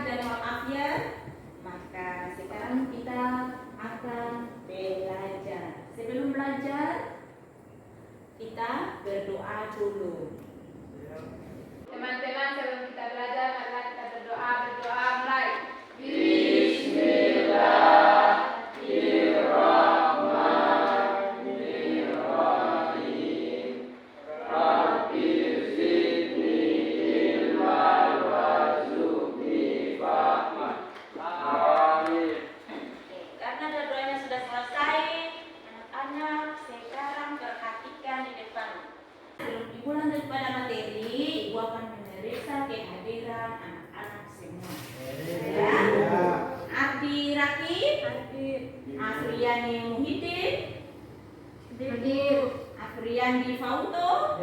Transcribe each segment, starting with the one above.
dan maaf ya. Maka sekarang kita akan belajar. Sebelum belajar, kita berdoa dulu. Teman-teman, sebelum kita belajar, marilah kita berdoa mulai. Karena doanya sudah selesai, anak-anak sekarang perhatikan di depan. Sebelum dimulai pada materi, Ibu akan memeriksa kehadiran anak-anak semua. Ya. Ardi Rakib, Afriani Muhyiddin, Afriandi Fauto,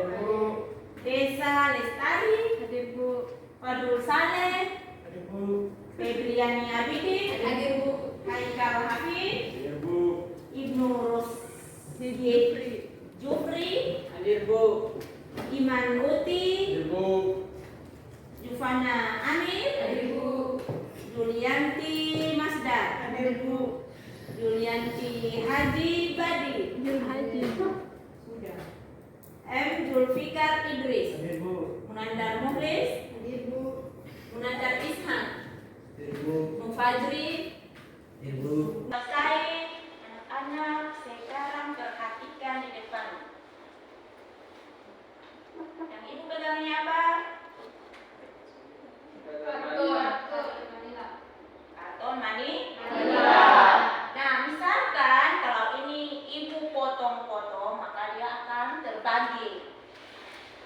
Desa Lestari, Fadul Saleh, Febriani Abidin, Haikal Hafid, Ibnu Jufri, Iman Uti, Jufana Amir, Julianti Masdar, Julianti Haji Badi, Sudah. M. Zulfikar Idris, Munandar Mukhlis, Munandar Ishak, Mufajri. Selesai, anak-anak sekarang perhatikan di depan. Yang ibu pegangnya apa? Karton manila. Nah, misalkan kalau ini ibu potong-potong, maka dia akan terbagi.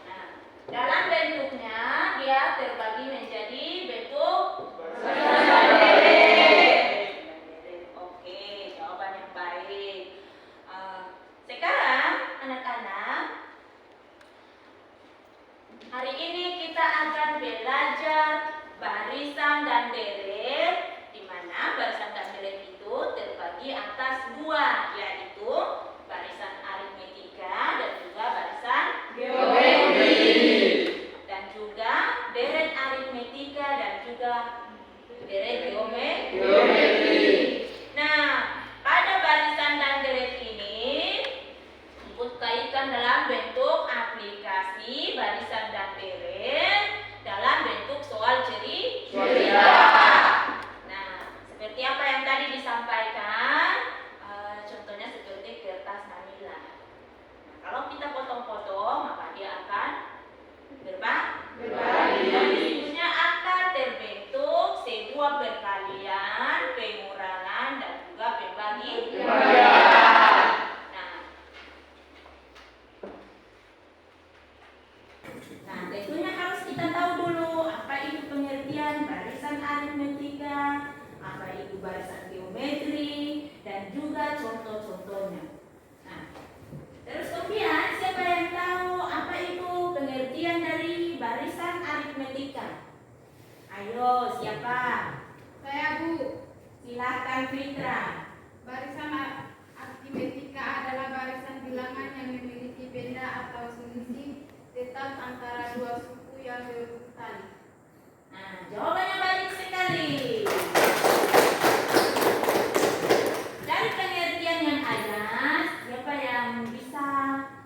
Nah, dalam bentuknya dia terbagi menjadi bentuk Oke, jawaban yang baik. Sekarang anak-anak, hari ini kita akan belajar barisan dan deret, di mana barisan dan deret itu terbagi atas dua, yaitu barisan aritmetika dan juga barisan geometri. Dan juga deret aritmetika dan juga deret geometri. Nah, pada barisan dan deret ini Ibu kaitkan dalam bentuk aplikasi barisan dan deret dalam bentuk soal cerita. Nah, seperti apa yang tadi disampaikan, contohnya seperti kertas manila. Nah, kalau kita potong-potong, maka dia akan berbagi. Berikutnya akan terbentuk sebuah perkalian, pengurangan, dan juga pembagian. Nah, tentunya harus kita tahu dulu apa itu pengertian barisan aritmetika, apa itu barisan geometri, dan juga contoh-contohnya. Nah, terus kemudian siapa yang tahu apa itu pengertian dari barisan aritmetika? Ayo, siapa? Saya, Bu. Silahkan Fitra. Barisan aritmetika adalah barisan bilangan yang memiliki benda atau selisih tetap antara dua suku yang berurutan. Nah, jawabannya baik sekali. Dari pengertian yang ada, siapa yang bisa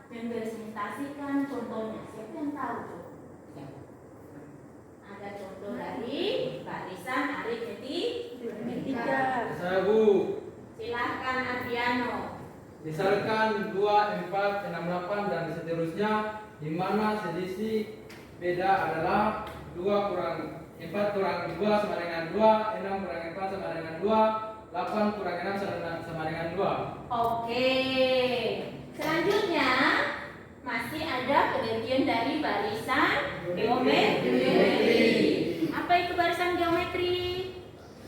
mempresentasikan contohnya? Siapa yang tahu? Ada contoh dari barisan aritmetika. Saya, Bu. Silahkan Adriano. Misalkan 2, 4, 6, 8 dan seterusnya, di mana selisih beda adalah 2 kurang 4 kurang 2 sama dengan 2, 6 kurang 4 sama dengan 2, 8 kurang 6 sama dengan 2. Oke. Selanjutnya masih ada pengertian dari barisan geometri. Apa itu barisan geometri?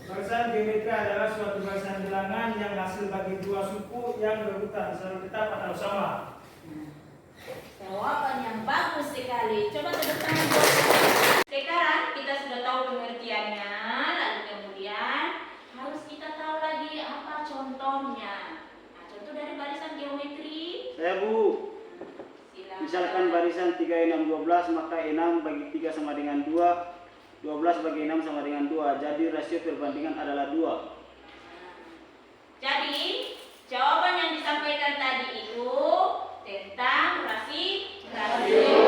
Barisan geometri adalah suatu barisan bilangan yang hasil bagi dua suku yang berurutan selalu tetap atau sama. Jawaban yang bagus sekali. Coba ke depan. Sekarang kita sudah tahu pengertiannya, lalu kemudian harus kita tahu lagi apa contohnya. Nah, contoh dari barisan geometri. Saya, Bu. Silakan. Misalkan barisan 3, 6, 12, maka 6 bagi 3 sama dengan 2, 12 bagi 6 sama dengan 2. Jadi rasio perbandingan adalah 2. Jadi, jawaban yang disampaikan tadi itu tentang rasio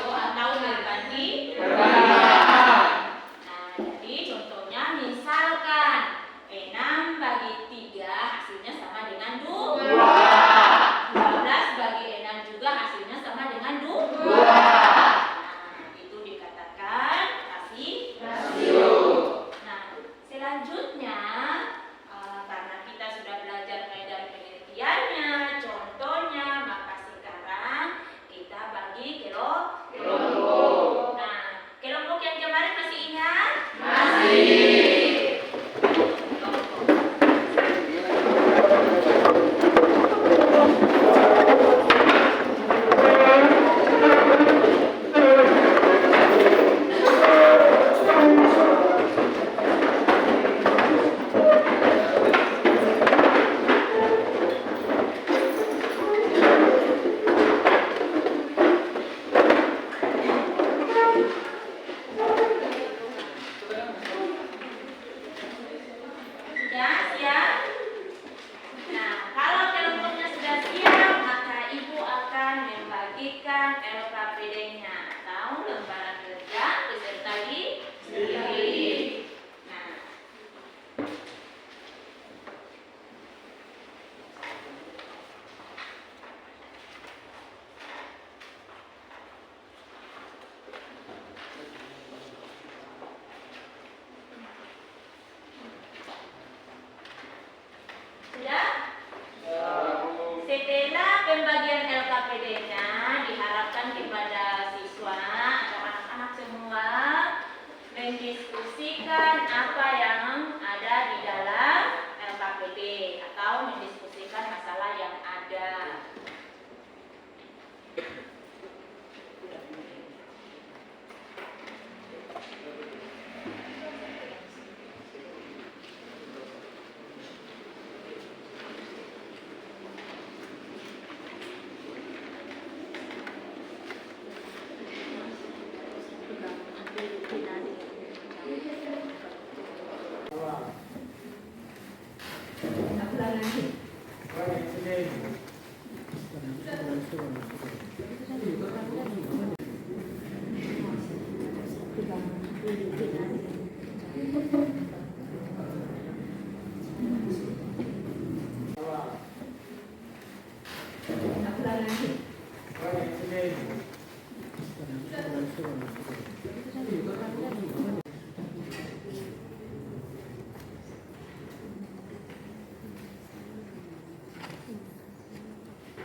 atau berbanding. Nah, jadi contohnya misalkan 6 bagi 3 hasilnya sama dengan 2. 12 bagi 6 juga hasilnya sama dengan 2. Nah, itu dikatakan rasio. Nah, selanjutnya karena kita sudah belajar mulai dari pengertiannya, contohnya, maka sekarang kita bagi kelompok. Nah, kelompok yang kemarin masih ingat? Masih. Sudah siap? Nah, kalau kelompoknya sudah siap, maka Ibu akan membagikan LKPD-nya atau lembaran kerja peserta didik. Nah, sudah? Setelah pembagian LKPD-nya, diharapkan kepada siswa atau anak-anak semua mendiskusikan apa yang ada di dalam LKPD atau mendiskusikan masalah yang ada.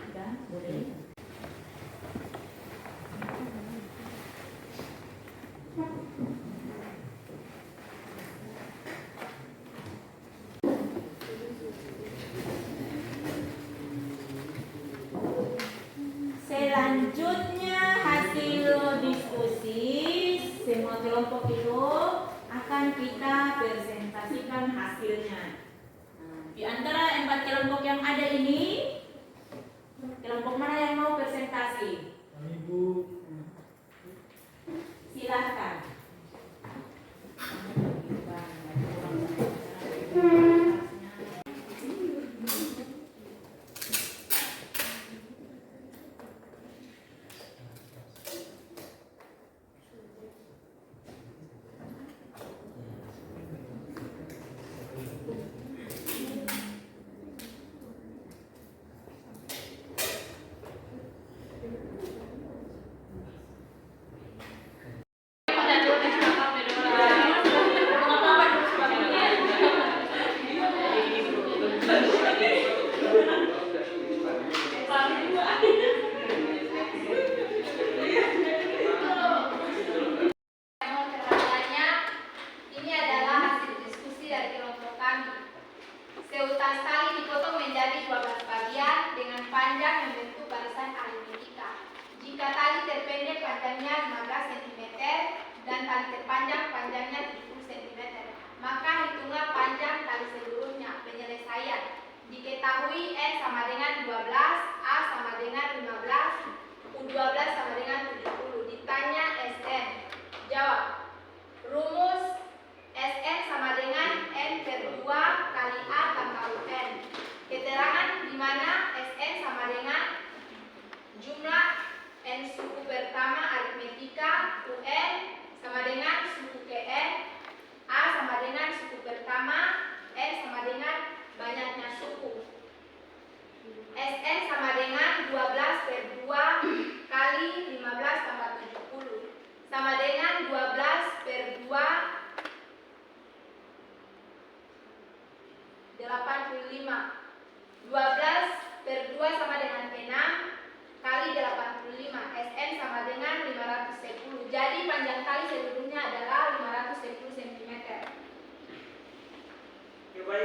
Sudah, boleh. Selanjutnya hasil diskusi semua kelompok itu akan kita presentasikan hasilnya. Nah, di antara 4 kelompok yang ada ini, kelompok mana yang mau presentasi? Ibu. Silahkan. Ini adalah hasil diskusi dari kelompok kami. Seutas tali dipotong menjadi 12 bagian dengan panjang membentuk barisan aritmetika. Jika tali terpendek panjangnya 15 cm dan tali terpanjang panjangnya 70 cm, maka hitunglah panjang tali seluruhnya. Penyelesaian. Diketahui N sama dengan 12, A sama dengan 15, U12 sama dengan 70. Ditanya SN. Jawab.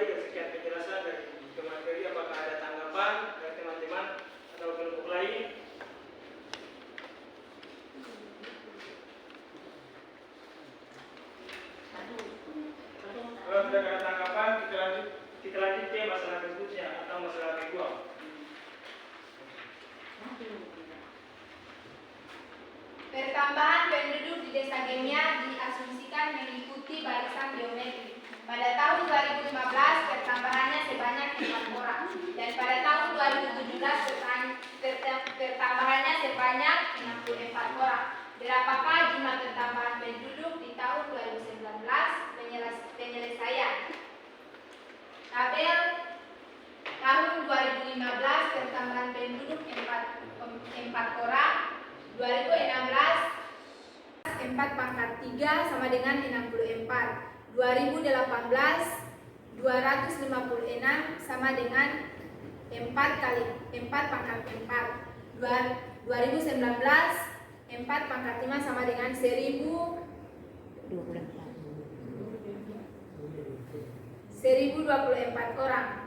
dari sekian penjelasan dari materi. Apakah ada tanggapan dari teman-teman atau kelompok lain? Kalau tidak ada tanggapan, kita lanjut ke masalah berikutnya atau masalah kedua. Pertambahan penduduk di Desa Gemia diasumsikan mengikuti barisan geometri. Pada tahun 2015 pertambahannya sebanyak 4 orang dan pada tahun 2017 pertambahannya sebanyak 64 orang. Berapakah jumlah pertambahan penduduk di tahun 2019? Penyelesaian. Tabel tahun 2015 pertambahan penduduk 4 orang. 2016 4 pangkat 3 sama dengan 64. 2018 256 sama dengan 4 kali 4 pangkat 4. 2019 4 pangkat 5 sama dengan 1024 orang.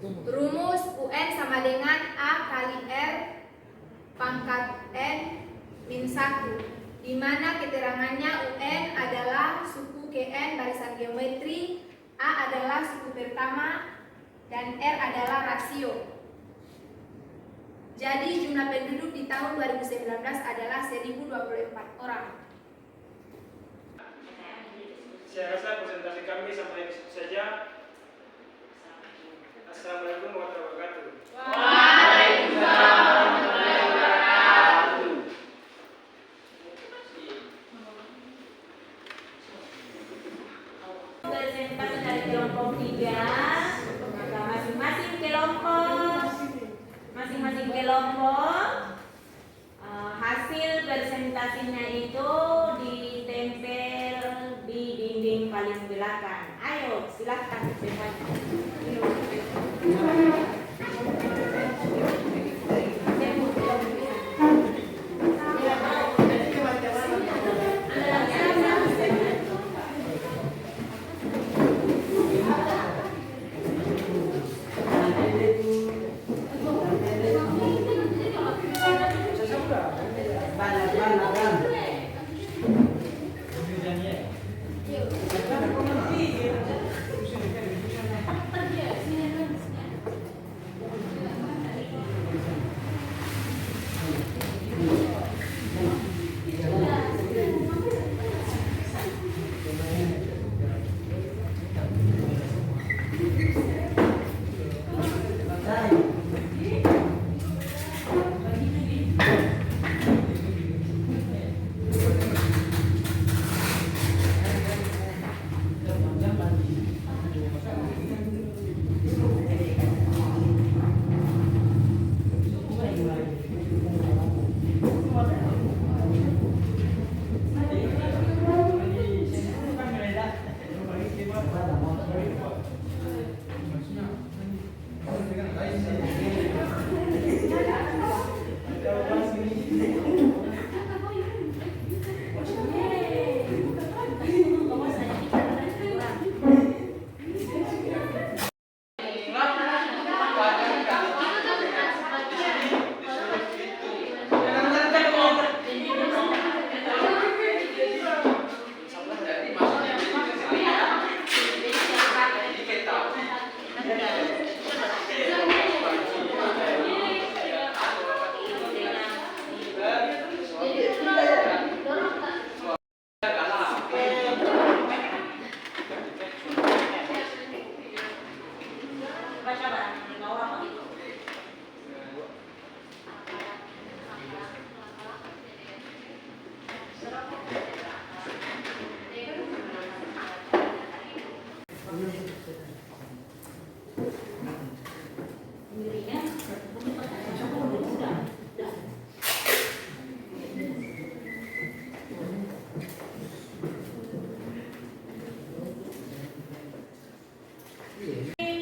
Rumus UN sama dengan A kali R pangkat N min 1, di mana keterangannya UN adalah suku KN barisan geometri, A adalah suku pertama, dan R adalah rasio. Jadi jumlah penduduk di tahun 2019 adalah 1024 orang. Saya rasa presentasi kami sampai di situ saja. Assalamualaikum warahmatullahi wabarakatuh. Waalaikumsalam warahmatullahi wabarakatuh. Presentasi dari kelompok 3, maka masing-masing kelompok hasil presentasinya itu ditempel di dinding paling belakang. Ayo silahkan semuanya.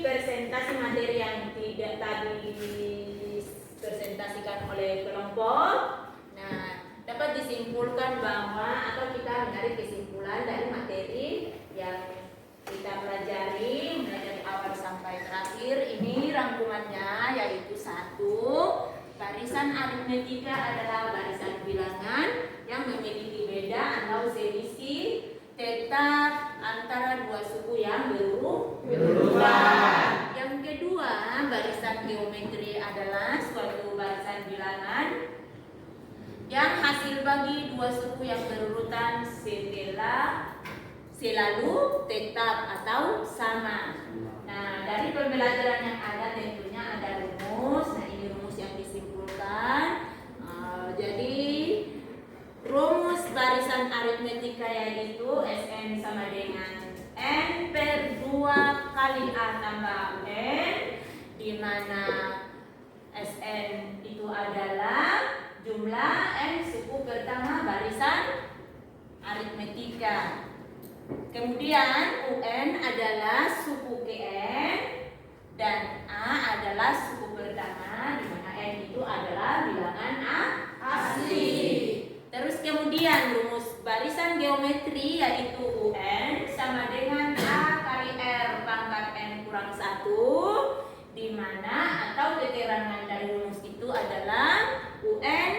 Presentasi materi yang tidak tadi dipresentasikan oleh kelompok. Nah, dapat disimpulkan bahwa atau kita menarik kesimpulan dari materi yang pedomannya yaitu 1. Barisan aritmetika adalah barisan bilangan yang memiliki beda atau selisih tetap antara dua suku yang berurutan. Yang kedua, barisan geometri adalah suatu barisan bilangan yang hasil bagi dua suku yang berurutan selalu tetap atau sama. Nah, dari pembelajaran yang ada tentunya ada rumus. Nah, ini rumus yang disimpulkan. Jadi rumus barisan aritmetika yaitu Sn sama dengan N per 2 kali A tambah N, di mana Sn itu adalah jumlah N suku pertama barisan aritmetika. Kemudian UN adalah suku Kn dan A adalah suku pertama, di mana N itu adalah bilangan asli. Terus kemudian rumus barisan geometri yaitu UN sama dengan A kali R pangkat N kurang 1, di mana atau keterangan dari rumus itu adalah UN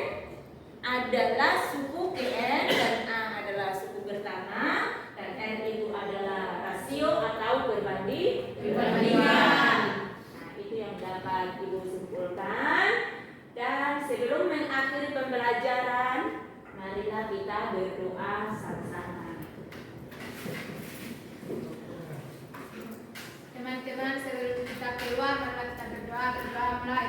adalah suku Kn dan A adalah suku pertama dan R itu adalah rasio atau perbandingan. Nah, itu yang dapat Ibu simpulkan. Dan sebelum mengakhiri pembelajaran, marilah kita berdoa sama-sama. Teman-teman, sebelum kita keluar, marilah kita berdoa mulai.